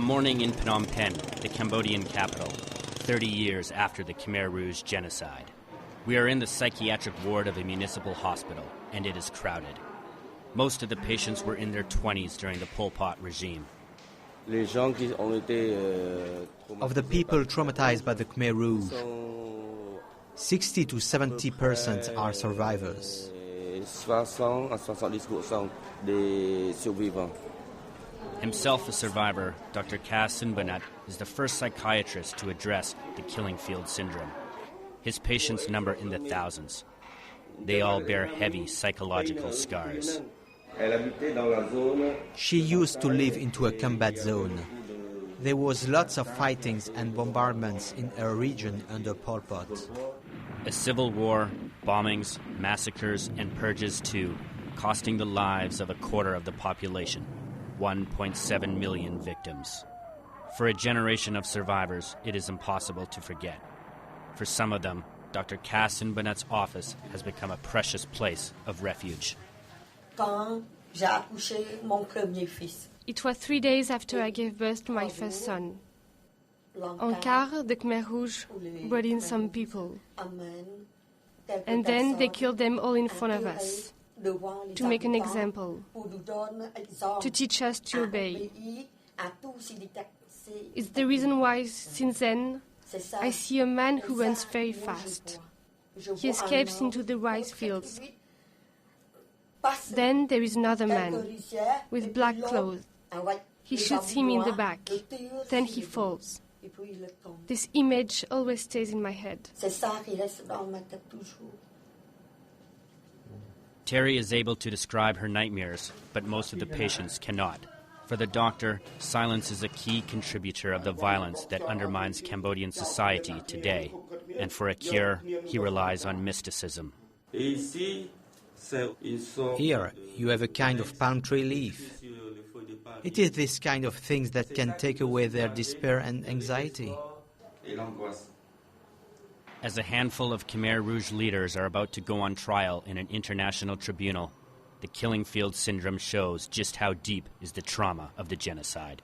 morning in Phnom Penh, the Cambodian capital, 30 years after the Khmer Rouge genocide. We are in the psychiatric ward of a municipal hospital, and it is crowded. Most of the patients were in their 20s during the Pol Pot regime. Of the people traumatized by the Khmer Rouge, 60 to 70% are survivors. Himself a survivor, Dr. Kasinbanat is the first psychiatrist to address the killing field syndrome. His patients number in the thousands. They all bear heavy psychological scars. She used to live into a combat zone. There was lots of fightings and bombardments in her region under Pol Pot. A civil war, bombings, massacres, and purges too, costing the lives of a quarter of the population, 1.7 million victims. For a generation of survivors, it is impossible to forget. For some of them, Dr. Kasinbanat's office has become a precious place of refuge. It was 3 days after I gave birth to my first son. En car, the Khmer Rouge brought in some people. And then they killed them all in front of us, to make an example, to teach us to obey. It's the reason why, since then, I see a man who runs very fast. He escapes into the rice fields. Then there is another man, with black clothes. He shoots him in the back. Then he falls. This image always stays in my head. Terry is able to describe her nightmares, but most of the patients cannot. For the doctor, silence is a key contributor of the violence that undermines Cambodian society today. And for a cure, he relies on mysticism. Here, you have a kind of palm tree leaf. It is this kind of things that can take away their despair and anxiety. As a handful of Khmer Rouge leaders are about to go on trial in an international tribunal, the killing field syndrome shows just how deep is the trauma of the genocide.